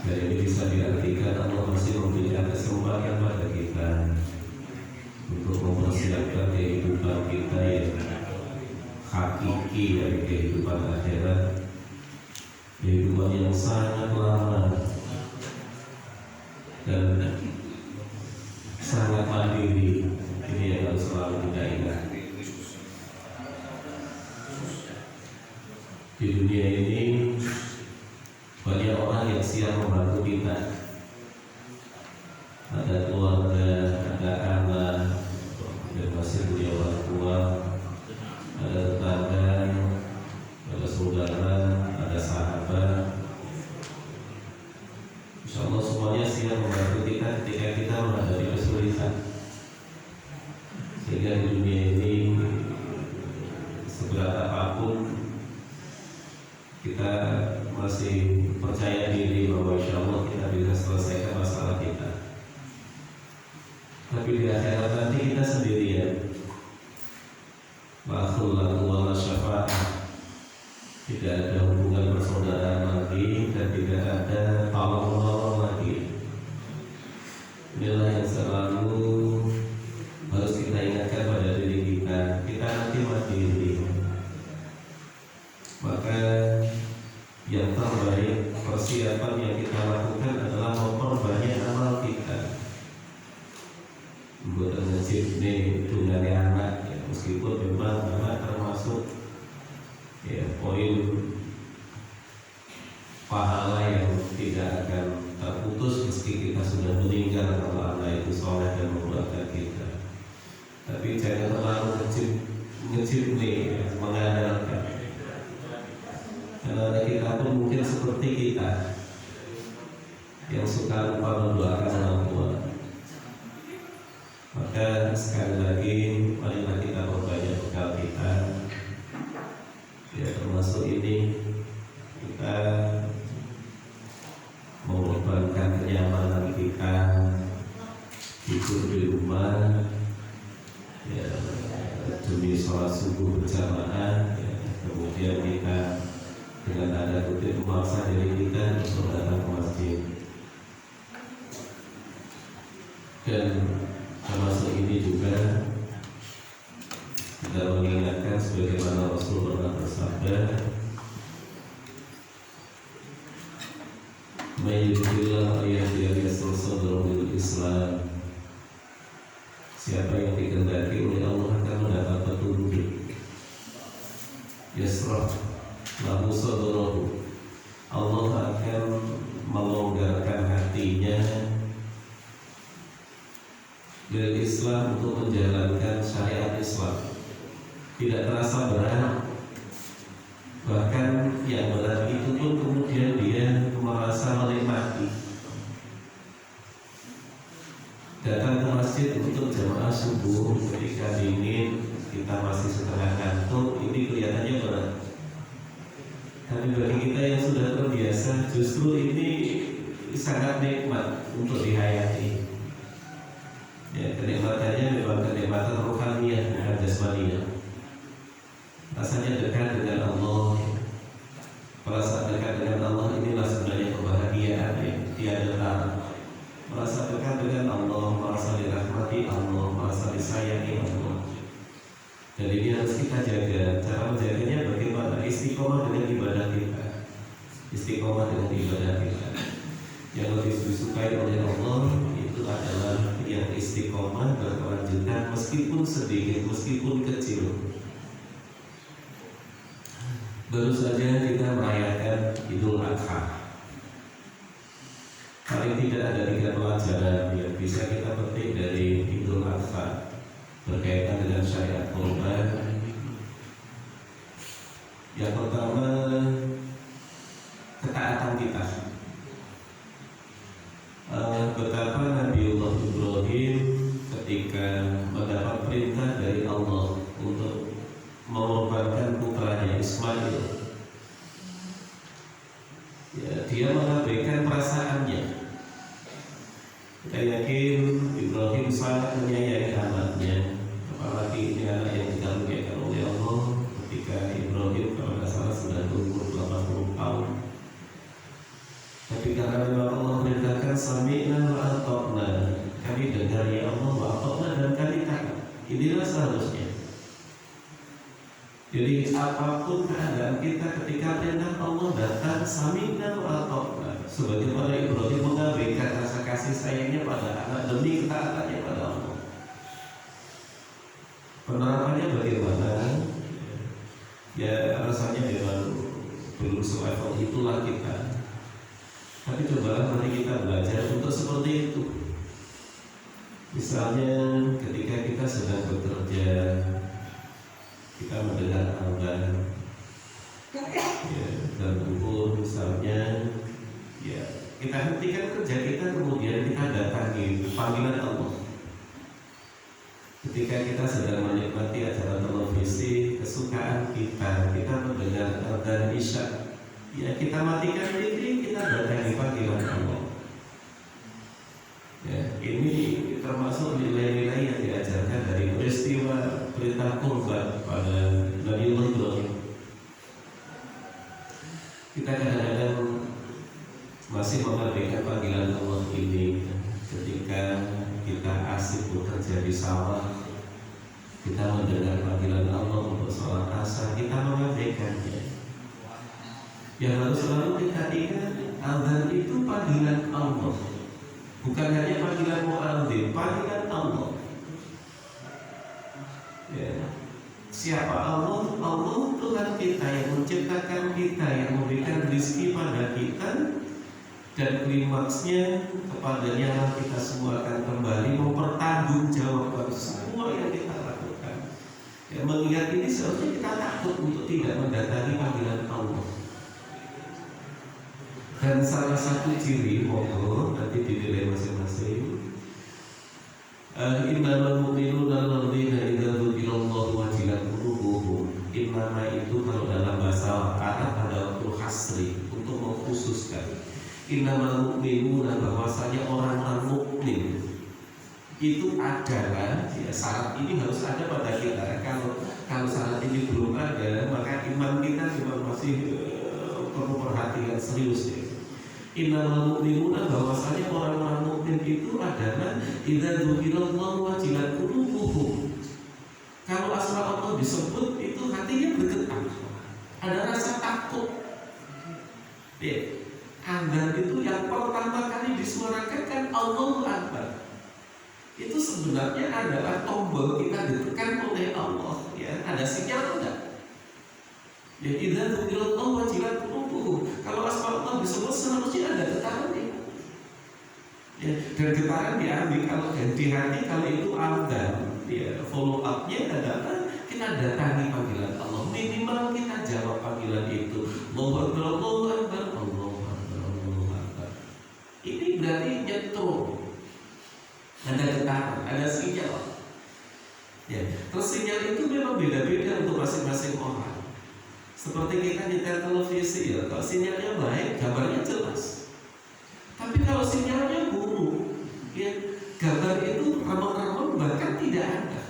Dan ini bisa diartikan Allah masih memberikan kesempatan pada kita untuk mempersiapkan kehidupan kita yang hakiki dari kehidupan akhirat, kehidupan yang sangat lama dan sangat mandiri. Ini yang harus selalu kita ingat. Di dunia ini banyak orang yang siap membantu kita. Ada keluarga, ada anak, dan masih punya orang tua, ada tetangga, ada saudara, ada sahabat. Insya Allah semuanya siap membantu kita ketika kita menghadapi kesulitan. Sehingga di dunia ini seberat apapun kita masih percaya diri bahwa insya Allah kita bisa selesaikan masalah kita. Tapi di akhirat nanti kita sendirian. La khullah wala syafa'ah. Tidak ada hubungan persaudaraan lagi dan tidak ada tolong-menolong lagi. Inilah yang selalu harus kita ingatkan pada diri kita. Kita nanti mandiri. Maka yang terbaik persiapan yang kita lakukan adalah memperbanyak amal kita. Buat ngecip nih dengan anak, ya, meskipun memang anak termasuk ya poin pahala yang tidak akan terputus meski kita sudah meninggal kalau anak itu soleh dan membuatkan kita. Tapi jangan terlalu ngecip nih, ya, mengandalkan. Karena kita pun mungkin seperti kita yang suka lupa mendoakan orang tua. Maka sekali lagi marilah kita perbanyak bekal kita. Ya termasuk ini kita mengorbankan kenyamanan kita tidur di rumah, ya demi sholat subuh berjamaah, ya, kemudian kita dengan tanda kutip memaksa diri kita untuk datang ke masjid. Dan termasuk ini juga kita mengingatkan sebagaimana Rasul pernah bersabda, "Mayyidillah ayyahdiyah sadrahu Islam." Siapa yang dikehendaki oleh Allah akan mendapat petunjuk. Yasrah lahu sadrahu. Allah akan melonggarkan hatinya dari Islam untuk menjalankan syariat Islam. Tidak terasa berat, bahkan yang berat itu pun kemudian dia merasa menikmati. Datang ke masjid untuk jamaah subuh ketika dingin, kita masih setengah ngantuk, ini kelihatannya berat. Tapi bagi kita yang sudah terbiasa, justru ini sangat nikmat untuk dihayati. Ya, kenikmatannya memang kenikmatan rohaniah, bukan jasmaniah. Rasanya dekat dengan Allah. Perasaan dekat dengan Allah inilah sebenarnya kebahagiaan yang tiada tara. Merasa dekat dengan Allah, merasa dirahmati Allah, merasa disayangi Allah. Dan ini harus kita jaga. Cara menjaganya bagaimana? Istiqomah dengan ibadah kita. Istiqomah dengan ibadah kita. Yang lebih disukai oleh Allah itu adalah yang istiqomah berkelanjutan meskipun sedikit, meskipun kecil. Baru saja kita merayakan Idul Adha. Paling tidak ada 3 pelajaran yang bisa kita petik dari Idul Adha berkaitan dengan syariat kurban. Yang pertama, ketaatan kita. Betapa Nabiullah Ibrahim ketika mendapat perintah dari Allah untuk mengorbankan putranya Ismail, ya, dia mengabaikan perasaannya. Kita yakin Ibrahim sangat menyayangi anaknya, apalagi ini anak yang dikaruniakan oleh Allah ketika Ibrahim kalau tidak salah sudah berumur 80 tahun. Tapi karena Karena memang Allah perintahkan sami'na wa ata'na. Kami dengar ya Allah wa ata'na dan kami taat. Inilah seharusnya. Jadi apapun keadaan kita ketika perintah Allah datang sami'na wa ata'na. Sebagaimana Ibrahim mengabaikan rasa kasih sayangnya pada anak demi ketaatannya pada Allah. Penerapannya bagaimana? Ya rasanya memang belum selevel itulah kita. Tapi cobalah mari kita belajar untuk seperti itu. Misalnya ketika kita sedang bekerja, kita mendengar azan, ya, dan ukur misalnya, ya kita hentikan kerja kita kemudian kita datangi panggilan Allah. Ketika kita sedang menikmati acara televisi kesukaan kita mendengar azan isya, ya kita matikan diri, kita datangi panggilan Allah. Ya, ini termasuk nilai-nilai yang diajarkan dari peristiwa perintah kurban pada Nabi Ibrahim. Kita kadang-kadang masih mengabaikan panggilan Allah ini ketika kita asik bekerja di sawah, kita mendengar panggilan Allah untuk sholat asar, kita mengabaikannya. Yang harus selalu kita ingat, azan itu panggilan Allah, bukan hanya panggilan muadzin, panggilan Allah. Ya. Siapa Allah? Allah Tuhan kita yang menciptakan kita, yang memberikan rezeki pada kita, dan klimaksnya kepadanya kita semua akan kembali mempertanggungjawabkan semua yang kita lakukan. Ya, mengingat ini seharusnya kita takut untuk tidak mendatangi panggilan Allah. Dan salah satu ciri monggo nanti dinilai masing-masing. Innamal mu'minuna alladzina idza dzukirallahu wajilat qulubuhum. Innama itu kalau dalam bahasa Arab ada waktu hasri untuk mengkhususkan. Innamal mu'minuna bahwasanya orang-orang mukmin itu adalah ya, syarat ini harus ada pada kita. Kalau syarat ini belum ada, maka iman kita memang masih perlu perhatian serius ya. Innamal mu'minuna bahwasanya orang-orang mukmin itu adalah idza dzukirallahu wajilat qulubuhum. Kalau asma Allah disebut itu hatinya bergetar, ada rasa takut. Ya, azan itu yang pertama kali disuarakan kan Allahu Akbar. Itu sebenarnya adalah tombol kita ditekan oleh Allah. Ya, ada sinyal enggak? Ya idza dzukirallahu wajilat qulubuhum. Kalau asma Allah disebut seharusnya ada getaran ya. Ya, dan getaran diambil kalau di hati kalau itu azan. Ya, follow up-nya adalah kita datangi panggilan Allah. Minimal kita jawab panggilan itu. Allahu Akbar, Allahu Akbar, Allahu Akbar, Allahu Akbar. Ini berarti nyetrum. Ada getaran, ada sinyal. Ya, terus sinyal itu memang beda-beda untuk masing-masing orang. Seperti kita nyetel televisi ya, kalau sinyalnya baik, gambarnya jelas. Tapi kalau sinyalnya buruk, ya gambar itu remang-remang bahkan tidak ada.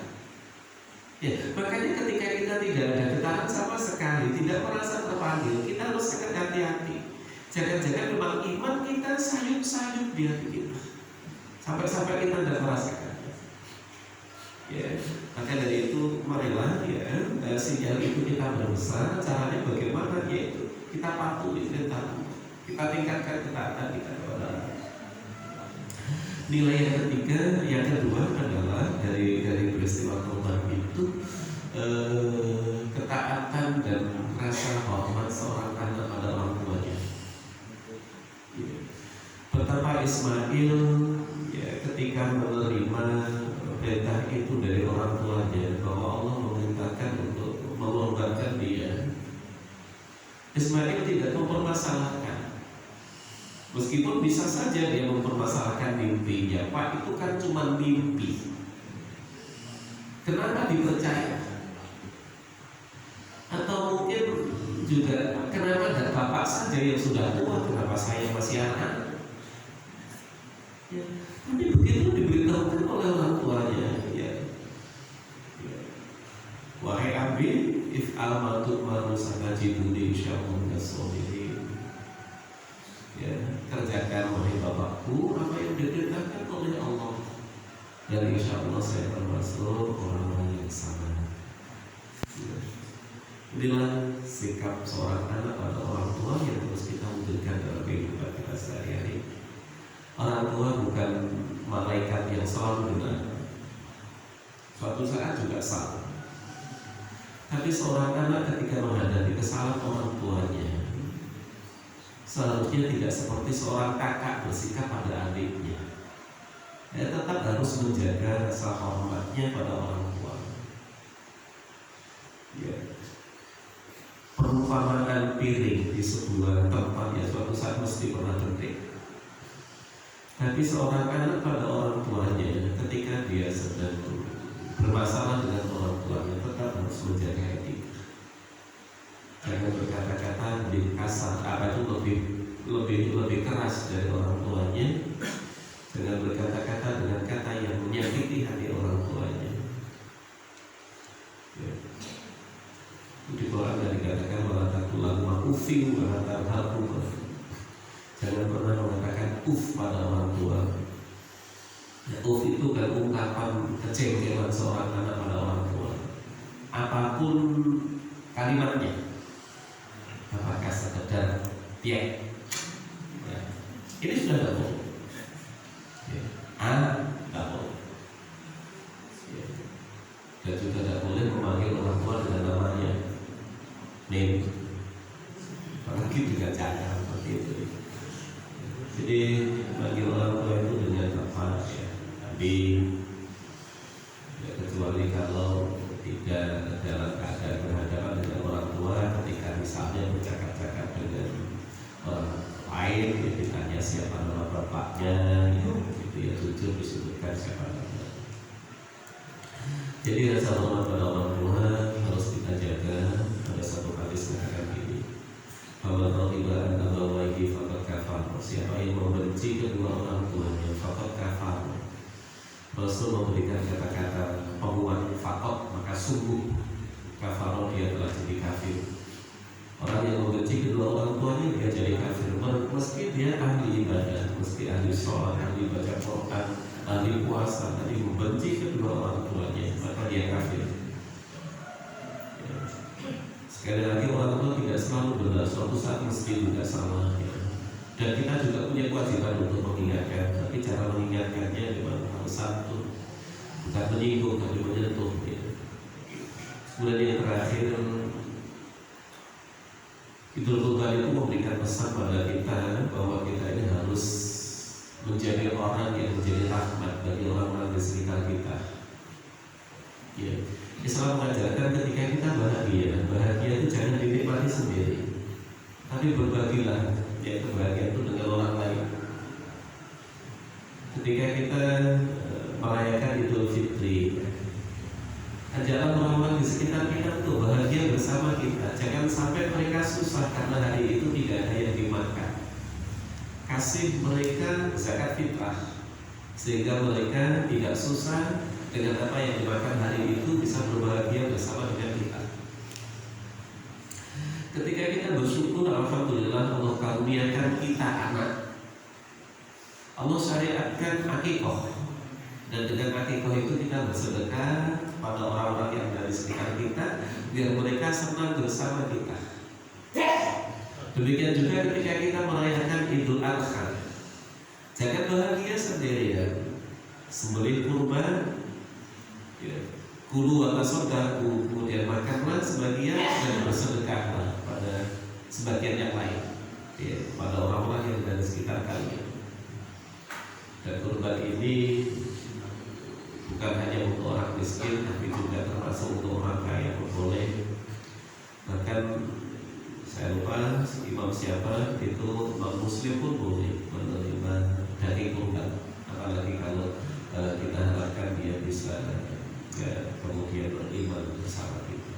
Ya, makanya ketika kita tidak ada getaran sama sekali, tidak merasa terpanggil, kita harus sangat hati-hati. Jangan-jangan memang iman kita sayup-sayup di hati kita, sampai-sampai kita tidak merasakan. Ya, maka dari itu marilah ya sinyal itu kita berusaha. Caranya bagaimana? Yaitu kita patuhi perintah Allah, kita tingkatkan ketaatan kita kepada Allah. Nilai yang kedua adalah dari peristiwa kurban itu ketaatan dan rasa hormat seorang anak pada orang tuanya. Ya. Betapa Ismail ya ketika menerima perintah itu dari orang tuanya bahwa Allah memerintahkan untuk mengorbankan dia, Ismail tidak mempermasalahkan. Meskipun bisa saja dia mempermasalahkan mimpinya, Pak itu kan cuma mimpi. Kenapa dipercaya? Atau mungkin juga kenapa ada bapak saja yang sudah tua, kenapa saya masih anak? Ya. Tapi begitu diberitahukan oleh orang tuanya, ya. Wahai Abi, if almatuk maru sanajiduni insyaallah minasolihin. Ya, kerjakan termasuk orang-orang yang salah. Inilah sikap seorang anak pada orang tua yang terus kita wujudkan dalam kehidupan kita sehari-hari. Orang tua bukan malaikat yang selalu benar. Suatu saat juga salah. Tapi seorang anak ketika menghadapi kesalahan orang tuanya, seharusnya tidak seperti seorang kakak bersikap pada adiknya. Dia tetap harus menjaga rasa hormatnya pada orang tua. Ya. Perumpamaan piring di sebuah tempat ya suatu saat mesti pernah penting. Tapi seorang anak pada orang tuanya ketika dia sedang bermasalah dengan orang tuanya tetap harus menjaga etika. Jangan berkata-kata lebih kasar, apa itu lebih keras dari orang tuanya. Jangan berkata-kata dengan kata yang menyakiti hati orang tuanya. Ya. Di Quran dikatakan walatakulahu ufin walatarhamu. Jangan pernah mengatakan uf pada orang tua. Ya, uf itu kan ungkapan kecengkeman seorang anak pada orang tua. Apapun kalimatnya, apakah sekedar piak. Ya. Ini sudah tidak boleh. Ya. Tidak boleh. Ya. Dan juga tidak boleh memanggil orang tua dengan namanya. Nih, apalagi juga cara seperti itu. Jadi bagi orang tua itu dengan apa ya? Tapi ya, kecuali kalau tidak dalam keadaan berhadapan dengan orang tua, ketika misalnya bercakap-cakap dengan orang lain, ya, ditanya siapa nama bapaknya, gitu ya jujur disebutkan siapa nama. Jadi rasa hormat pada orang tua harus kita jaga. Ada satu hadis mengatakan ini, "Faman raghiba an abawayhi faqad kafar." Siapa yang membenci kedua orang tuanya, faqad kafar. Rasul memberikan kata-kata penguat faqad, maka sungguh kafar, dia telah jadi kafir. Orang yang membenci kedua orang tuanya dia jadi kafir, meski dia ahli ibadah, meski ahli sholat, ahli baca Quran, ahli puasa, tapi membenci kedua orang tuanya, maka dia kafir. Ya. Sekali lagi orang tua tidak selalu benar, suatu saat mesti juga salah. Ya. Dan kita juga punya kewajiban untuk mengingatkan, tapi cara mengingatkannya memang harus santun, bukan menyinggung tapi menyentuh. Ya. Kemudian yang terakhir, Idul Fitri itu memberikan pesan pada kita bahwa kita ini harus menjadi orang yang menjadi rahmat bagi orang-orang di sekitar kita. Ya. Islam mengajarkan ketika kita bahagia itu jangan dinikmati sendiri, tapi berbagilah, yaitu bahagia itu dengan orang lain. Ketika kita merayakan Idul Fitri, ajaran orang-orang di sekitar kita untuk bahagia bersama kita. Jangan sampai mereka susah karena hari itu tidak ada yang dimakan. Kasih mereka zakat fitrah sehingga mereka tidak susah dengan apa yang dimakan hari itu, bisa berbahagia bersama dengan kita. Ketika kita bersyukur, alhamdulillah Allah karuniakan kita anak. Allah syariatkan akikoh, dan dengan akikoh itu kita bersedekah pada orang-orang yang ada di sekitar kita biar mereka senang bersama kita. Demikian juga ketika kita merayakan Idul Adha, jangan bahagia sendirian, sembelih kurban, ya, kulu atau sodaku, kemudian makanlah sebagian dan bersedekahlah pada sebagian yang lain, ya, pada orang-orang yang ada di sekitar kalian. Dan kurban ini bukan hanya untuk orang miskin, tapi juga termasuk untuk orang kaya pun boleh. Bahkan saya lupa imam siapa itu, imam muslim pun boleh menerima daging kurban, apalagi kalau kita harapkan dia bisa ya, kemudian beriman bersama kita.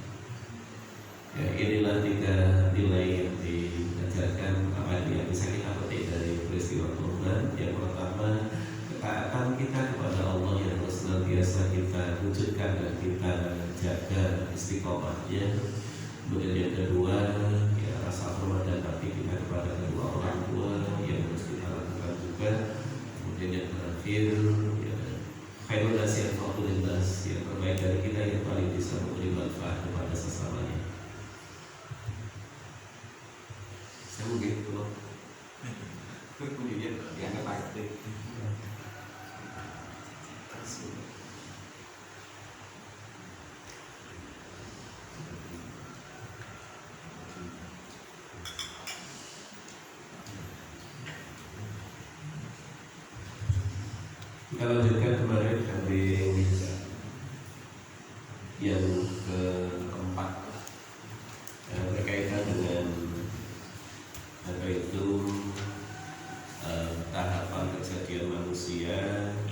Ya, inilah 3 nilai yang diajarkan, apa yang bisa kita petik dari peristiwa kurban. Yang pertama, ketaatan kita kepada Allah yang harus senantiasa kita wujudkan dan kita jaga istiqomahnya. Kemudian yang kedua, ya, rasa hormat dan bakti kita kepada kedua orang tua yang harus kita lakukan juga. Kemudian yang terakhir, ya, khairun nasi anfa'uhum linnas, yang terbaik dari kita yang paling bisa memberi manfaat kepada sesamanya. Saya mungkin kalau kemudian dianggap aktif. Kita lanjutkan kemarin kambing yang keempat yang berkaitan dengan apa itu tahapan kejadian manusia,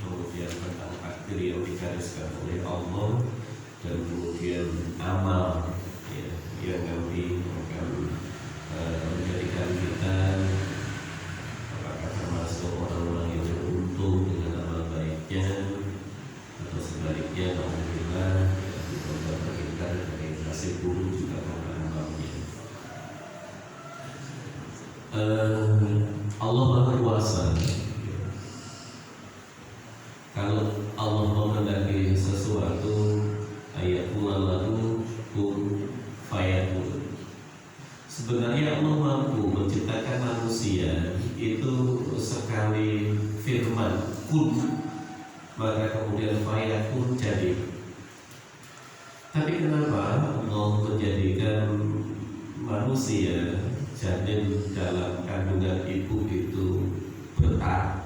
kemudian tentang takdir yang digariskan oleh Allah, dan kemudian amal ya, yang nanti akan menjadikan kita apakah termasuk orang-orang yang beruntung dengan amal baiknya atau sebaliknya alhamdulillah kita terhindar dari nasib buruk juga karena amalnya. Allah Maha Kuasa. Kalau Allah menghendaki sesuatu, ayatullah lahu kun fayakun. Sebenarnya Allah mampu menciptakan manusia itu sekali firman kun, maka kemudian fayakun jadi. Tapi kenapa Allah menjadikan manusia janin dalam kandungan ibu itu bertahap?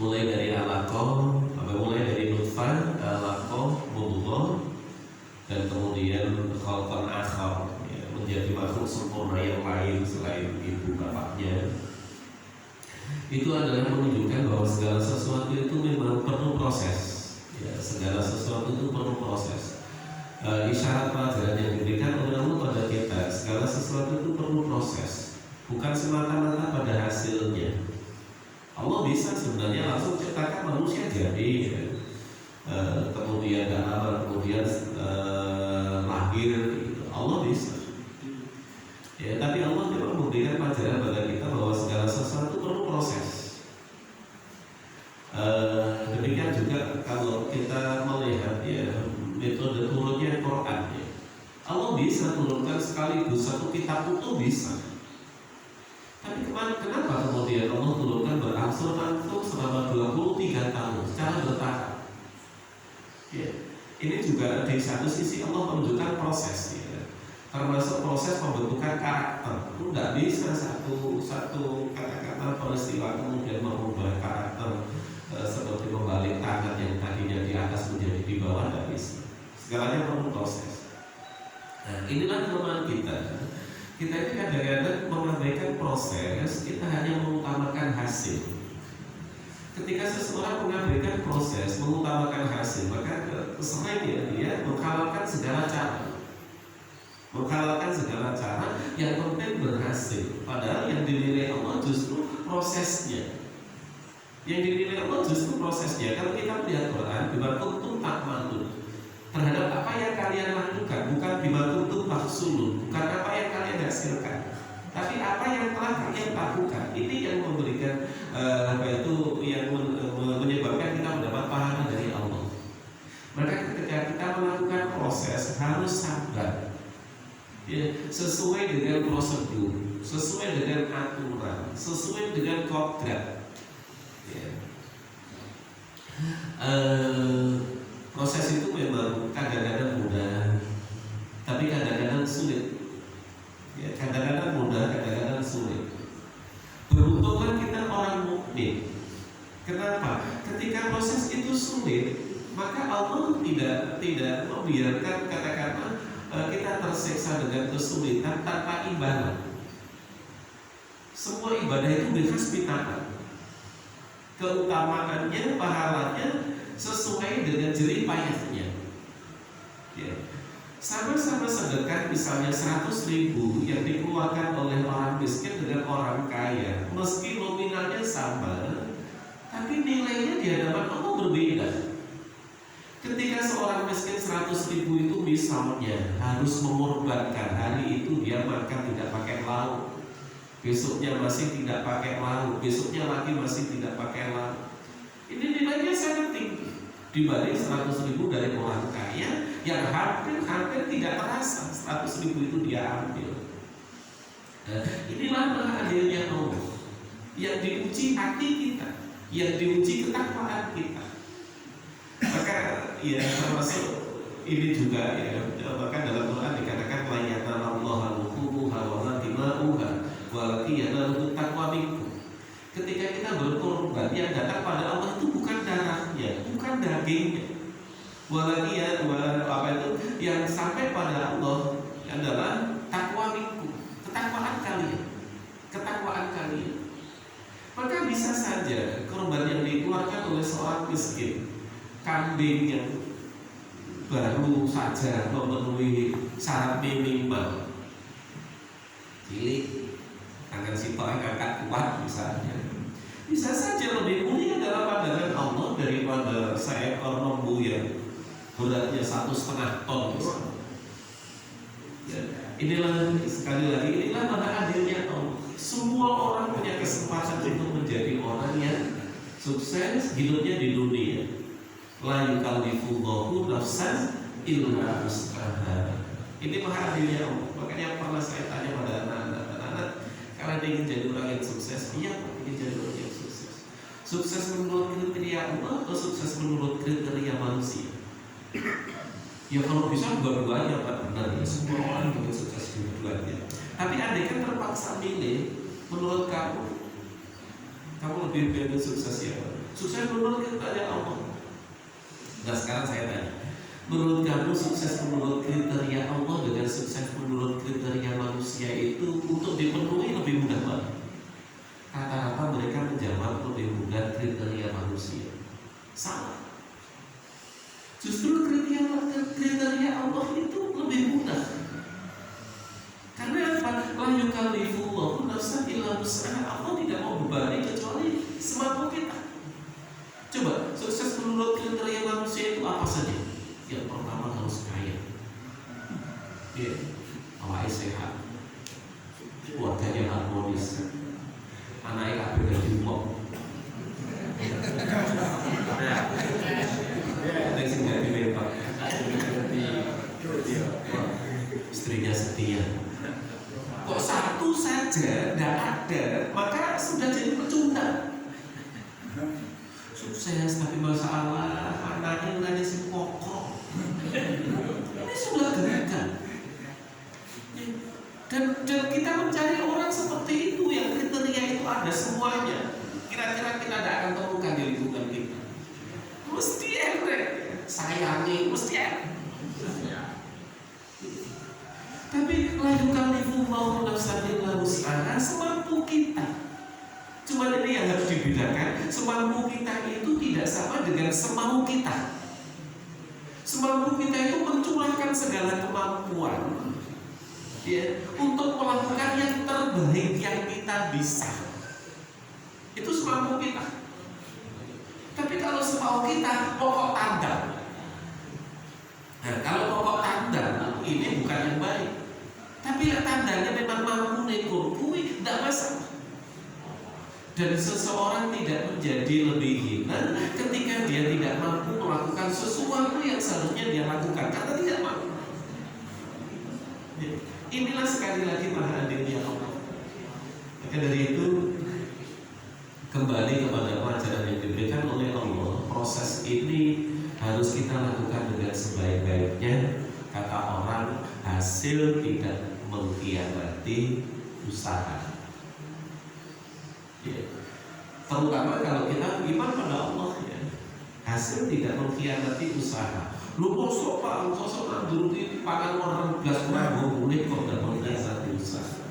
Mulai dari alaqah, mulai dari nutfah, alaqah, mudghah, dan kemudian khalqan akhar, ya, menjadi makhluk sempurna yang lain selain ibu bapaknya. Itu adalah menunjukkan bahwa segala sesuatu itu memang perlu proses. Ya, segala sesuatu itu perlu proses. Isyarat pelajaran yang diberikan oleh Allah pada kita, segala sesuatu itu perlu proses, bukan semata-mata pada hasilnya. Allah bisa sebenarnya langsung ciptakan manusia jadi, ya. Kemudian gak lama kemudian lahir, gitu. Allah bisa. Ya, tapi Allah memang memberikan pelajaran pada kita bahwa segala sesuatu perlu proses. Demikian juga kalau kita melihat ya metode turunnya Quran, ya. Allah bisa turunkan sekaligus satu kitab utuh bisa. Tapi kenapa kemudian Allah turunkan berangsur-angsur selama 23 tahun secara bertahap? Ya, ini juga di satu sisi Allah menunjukkan proses, ya. Termasuk proses pembentukan karakter. Itu nggak bisa satu kata-kata peristiwa kemudian mengubah karakter, seperti membalik tangan yang tadinya di atas menjadi di bawah, nggak bisa. Segalanya perlu proses. Nah, inilah kelemahan kita. Kita ini kadang-kadang mengabaikan proses, kita hanya mengutamakan hasil. Ketika seseorang mengabaikan proses, mengutamakan hasil, maka kesannya dia menghalalkan segala cara. Menghalalkan segala cara, yang penting berhasil. Padahal yang dinilai Allah justru prosesnya. Yang dinilai Allah justru prosesnya. Kalau kita melihat Quran, bima kuntum ta'malun, terhadap apa yang kalian lakukan, bukan bima kuntum tahsulun, bukan apa yang kalian hasilkan, tapi apa yang telah kalian lakukan. Ini yang memberikan yang menyebabkan kita mendapat pahala dari Allah. Maka ketika kita melakukan proses harus sabar, ya, sesuai dengan prosedur, sesuai dengan aturan, sesuai dengan kodrat, ya. Proses itu memang kadang-kadang mudah, tapi kadang-kadang sulit. Ya, kadang-kadang mudah, kadang-kadang sulit. Beruntunglah kita orang mukmin. Kenapa? Ketika proses itu sulit, maka Allah tidak membiarkan katakanlah kita tersiksa dengan kesulitan tanpa ibadah. Semua ibadah itu dihasbitakan. Keutamaannya, pahalanya sesuai dengan jerih payahnya. Ya. Sama-sama sedekah misalnya 100.000 yang dikeluarkan oleh orang miskin dengan orang kaya, meski nominalnya sama, tapi nilainya di hadapan Allah berbeda. Ketika seorang miskin 100.000 itu misalnya harus mengorbankan, hari itu dia makan tidak pakai lauk, besoknya masih tidak pakai lauk, besoknya lagi masih tidak pakai lauk. Ini nilainya sangat tinggi dibanding 100.000 dari orang kaya yang hampir tidak terasa 100.000 itu dia ambil. Inilah adilnya Allah yang diuji hati kita, yang diuji ketakwaan kita. Maka ya termasuk ini juga ya, bahkan dalam Quran dikatakan la yanalallaha luhumuha wala dima'uha walakin yanaluhu taqwa minkum. Ketika kita berkorban, yang datang pada Allah itu bukan darahnya, bukan dagingnya. Walakin apa itu yang sampai pada Allah adalah takwa minkum, ketakwaan kalian, ketakwaan kalian. Maka bisa saja korban yang dikeluarkan oleh seorang miskin, kambing yang baru saja memenuhi syarat minimal, cilik, tangan sitok angkat kuat misalnya, bisa saja lebih mulia dalam pandangan Allah daripada seekor lembu yang beratnya 1,5 ton misalnya. Ya, inilah sekali lagi, inilah mana adilnya Allah. Semua orang punya kesempatan untuk menjadi orang yang sukses hidupnya di dunia. La yukallifullahu nafsan illa wus'aha. Ini maha adilnya Allah. Makanya pernah saya tanya pada anak-anak, kalian ingin jadi orang yang sukses? Iya, ingin jadi orang yang sukses. Sukses menurut kriteria Allah atau sukses menurut kriteria manusia? Ya kalau bisa dua-duanya Pak, benar ya. Semua orang ingin sukses dua-duanya. Tapi andai kan terpaksa milih, menurut kamu lebih pengen sukses ya? Sukses menurut kriteria Allah. Nah sekarang saya tanya, menurut kamu sukses menurut kriteria Allah dengan sukses menurut kriteria manusia itu untuk dipenuhi lebih mudah mana? Rata-rata mereka menjawab lebih mudah kriteria manusia. Salah. Justru kriteria Allah itu lebih mudah. Karena apa? La yukallifullahu nafsan illa wus'aha. Allah tidak mau bebani kecuali semampu kita. Coba, sukses menurut kriteria manusia itu apa saja? Yang pertama harus kaya, awalnya sehat, keluarganya harmonis, anaknya kabeh dadi wong. Ada sing dadi mentor, istrinya setia. Kok satu saja tidak ada, maka sudah jadi pecundang. Sukses tapi masalah anaknya nggak ada si pokok. Ini sudah gagal. Dan kita mencari orang seperti itu yang kriteria itu ada semuanya. Kira-kira kita tidak akan temukan di lingkungan kita. Mesti enak, sayangi, mesti enak. Tapi la yukallifullahu nafsan illa wus'aha, semampu kita. Cuma ini yang harus dibedakan, semampu kita itu tidak sama dengan semau kita. Semampu kita itu mencurahkan segala kemampuan ya, untuk melakukan yang terbaik yang kita bisa. Itu semampu kita. Tapi kalau semau kita pokok tanda. Nah, kalau pokok tanda ini bukan yang baik. Tapi tandanya memang mampu negur, tidak masalah. Dan seseorang tidak menjadi lebih hina ketika dia tidak mampu melakukan sesuatu yang seharusnya dia lakukan karena tidak mampu. Inilah sekali lagi maha adilnya Allah. Maka dari itu kembali kepada pelajaran yang diberikan oleh Allah. Proses ini harus kita lakukan dengan sebaik-baiknya. Kata orang, hasil tidak mengkhianati usaha. Ya. Terutama kalau kita iman pada Allah ya, hasil tidak mengkhianati usaha. Lu kosok pak, kosok nandur di pangan orang belas kurang boleh kok tidak mengkhianati usaha.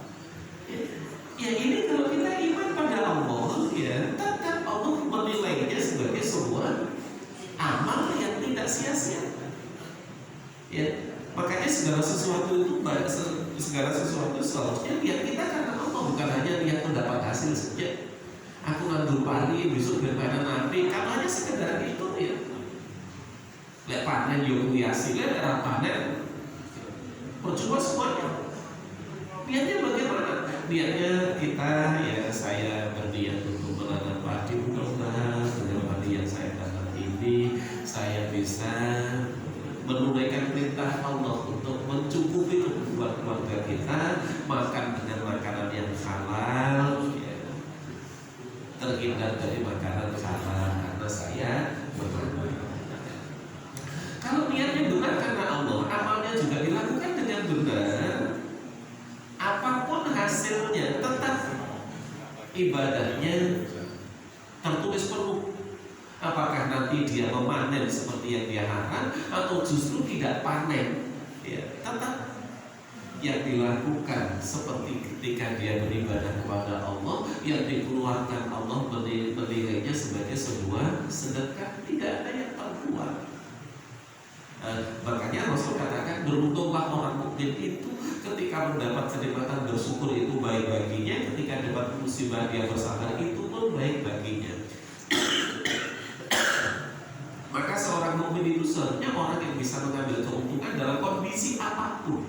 Ya ini kalau kita iman pada Allah ya, tetap Allah menilainya sebagai sebuah amal yang tidak sia-sia. Ya, makanya segala sesuatu itu seharusnya lihat kita karena Allah, bukan hanya lihat mendapat hasil saja. Aku nandur padi, besok berpanen nanti, kalau hanya sekedar itu ya. Lihat panen, yo hiasi, lihat era panen, percuma semuanya. Niatnya bagaimana? Niatnya kita ya, saya berniat untuk menanam padi, mudah-mudahan dengan padi yang saya terhindar dari makanan haram karena saya berkorban. Kalau niatnya benar karena Allah, amalnya juga dilakukan dengan benar, apapun hasilnya tetap ibadahnya tertulis penuh. Apakah nanti dia memanen seperti yang dia harap atau justru tidak panen, ya, tetap yang dilakukan seperti ketika dia beribadah kepada Allah, yang dikeluarkan Allah menilainya sebagai sebuah sedekah, tidak ada yang terbuang. Makanya Rasul katakan beruntunglah orang mukmin itu ketika mendapat kenikmatan bersyukur itu baik baginya, ketika dapat musibah dia bersabar itu pun baik baginya. Maka seorang mukmin itu seharusnya orang yang bisa mengambil keuntungan dalam kondisi apapun,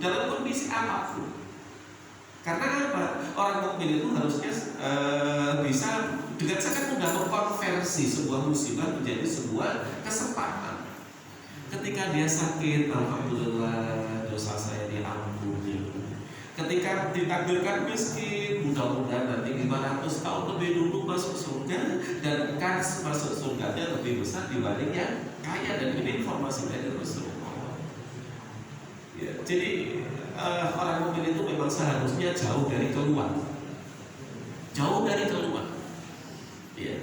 Karena apa? Orang mukmin itu harusnya bisa dengan sangat mudah mengkonversi sebuah musibah menjadi sebuah kesempatan. Ketika dia sakit, alhamdulillah dosa saya diampuni. Ketika ditakdirkan miskin, mudah-mudahan nanti 500 tahun lebih dulu masuk surga, dan kan masuk surganya lebih besar dibanding yang kaya. Dan ini informasi dari Rasulullah. Ya, jadi orang mukmin itu memang seharusnya jauh dari keluar. Ya,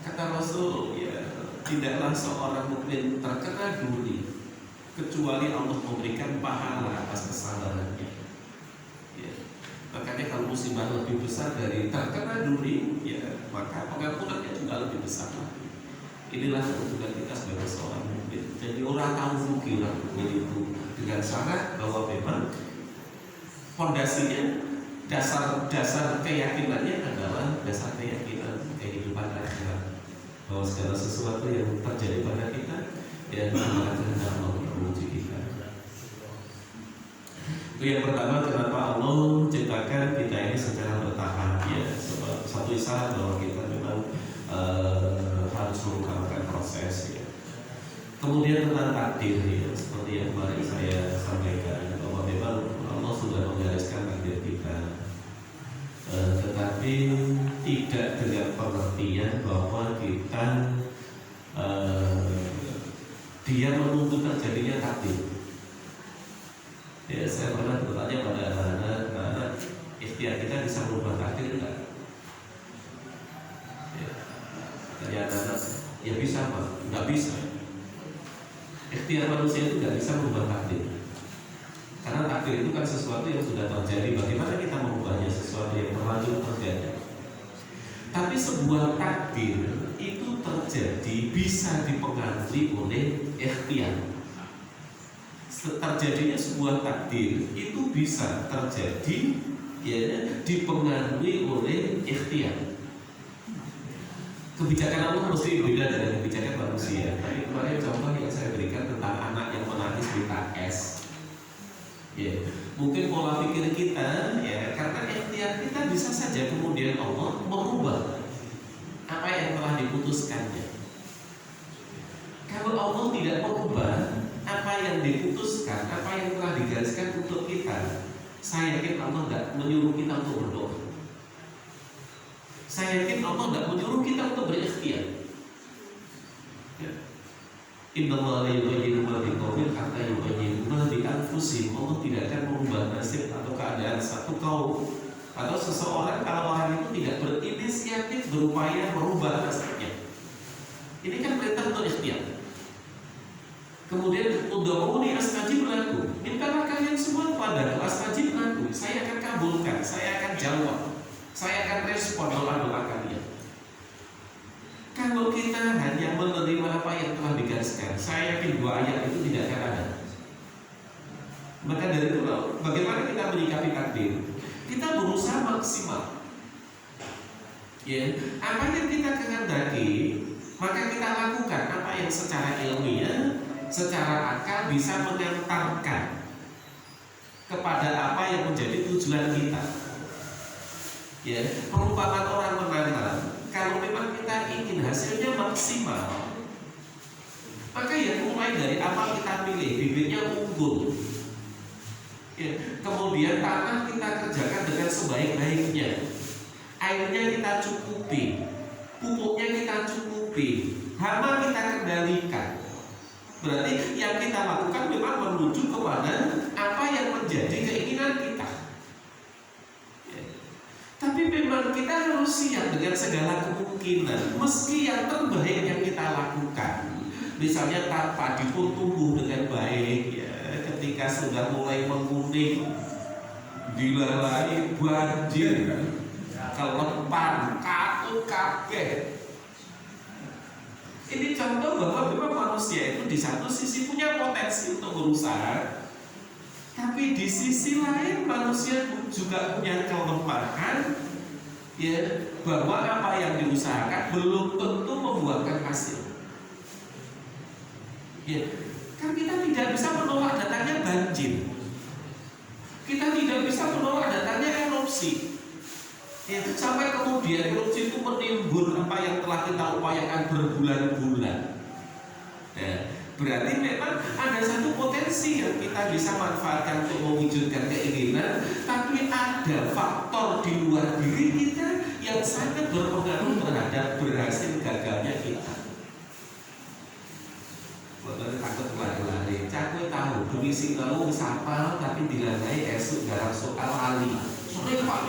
kata Rasul, ya, tidaklah seorang mukmin terkena duri kecuali Allah memberikan pahala atas kesabarannya. Ya. Makanya kalau musibah lebih besar dari terkena duri, ya, maka pengampunannya juga lebih besar lagi. Inilah keuntungan kita sebagai seorang mukmin. Jadi orang tahu rugi orang mukmin itu dengan syarat bahwa memang fondasinya, dasar keyakinannya adalah dasar keyakinan kehidupan akhirat, bahwa segala sesuatu yang terjadi pada kita ya adalah kehendak Allah menguji kita. Itu yang pertama, kenapa Allah ciptakan kita ini secara bertahap, ya, satu isyarat bahwa kita memang harus mengutamakan proses, ya. Kemudian tentang takdir, ya, seperti yang kemarin saya sampaikan, bahwa memang Allah sudah menggariskan takdir kita, tetapi tidak dengan pengertian bahwa kita dia menuntut terjadinya takdir. Ya, saya pernah bertanya pada anak-anak, ikhtiar kita bisa merubah takdir enggak? Ya, ternyata ya bisa Pak, enggak bisa. Ikhtiar manusia itu enggak bisa merubah takdir. Karena takdir itu kan sesuatu yang sudah terjadi. Bagaimana kita mengubahnya? Sesuatu yang terlanjur terjadi. Tapi sebuah takdir itu terjadi bisa dipengaruhi oleh ikhtiar. Terjadinya sebuah takdir itu bisa terjadi, ya, dipengaruhi oleh ikhtiar. Kebijakan Allah mesti beda dengan kebijakan manusia. Tapi kemarin contoh yang saya berikan tentang anak yang menangis di TAS. Ya, mungkin pola pikir kita, ya, karena ikhtiar kita bisa saja kemudian Allah merubah apa yang telah diputuskannya. Kalau Allah tidak merubah apa yang diputuskan, apa yang telah digariskan untuk kita, saya yakin Allah tidak menyuruh kita untuk berdoa. Saya yakin Allah tidak menyuruh kita untuk berikhtiar. Ya. Innallaha la yughayyiru ma biqaumin hatta yughayyiru ma bi anfusihim. Allah tidak akan merubah nasib atau keadaan satu kaum atau seseorang kalau orang itu tidak berinisiatif berupaya merubah nasibnya. Ini kan perintah untuk ikhtiar. Kemudian ud'uuni astajib lakum. Mintalah kalian semua kepada astajib lakum. Saya akan kabulkan, saya akan jawab, saya akan respon doa-doa kalian. Kalau kita hanya menerima apa yang telah digariskan, saya yakin dua ayat itu tidak akan ada. Maka dari itu, bagaimana kita menyikapi takdir? Kita berusaha maksimal. Ya, apa yang kita kehendaki, maka kita lakukan apa yang secara ilmiah, secara akal bisa mengantarkan kepada apa yang menjadi tujuan kita. Ya, perumpamaan orang menanam, kalau memang kita ingin hasilnya maksimal, maka ya mulai dari apa kita pilih, bibitnya unggul, ya, kemudian tanah kita kerjakan dengan sebaik-baiknya, airnya kita cukupi, pupuknya kita cukupi, hama kita kendalikan. Berarti yang kita lakukan memang menuju kepada apa yang menjadi keinginan kita. Tapi memang kita harus siap dengan segala kemungkinan. Meski yang terbaik yang kita lakukan, misalnya padi pun tumbuh dengan baik, ya, ketika sudah mulai menguning, dilalai banjir, kelepan, katut kabeh. Ini contoh bahwa memang manusia itu di satu sisi punya potensi untuk berusaha, tapi di sisi lain manusia juga punya kelemahan, ya, bahwa apa yang diusahakan belum tentu membuahkan hasil. Ya, kan kita tidak bisa menolak datangnya banjir, kita tidak bisa menolak datangnya erupsi. Ya, sampai kemudian erupsi itu menimbun apa yang telah kita upayakan berbulan-bulan. Nah, berarti memang ada satu potensi yang kita bisa manfaatkan untuk mewujudkan keinginan, tapi ada faktor di luar diri kita yang sangat berpengaruh terhadap berhasil gagalnya kita. Bukan takut lari-lari. Cakwe tahu, demi sing tahu wis apal tapi dilalai esuk garap soal ali. Sore Pak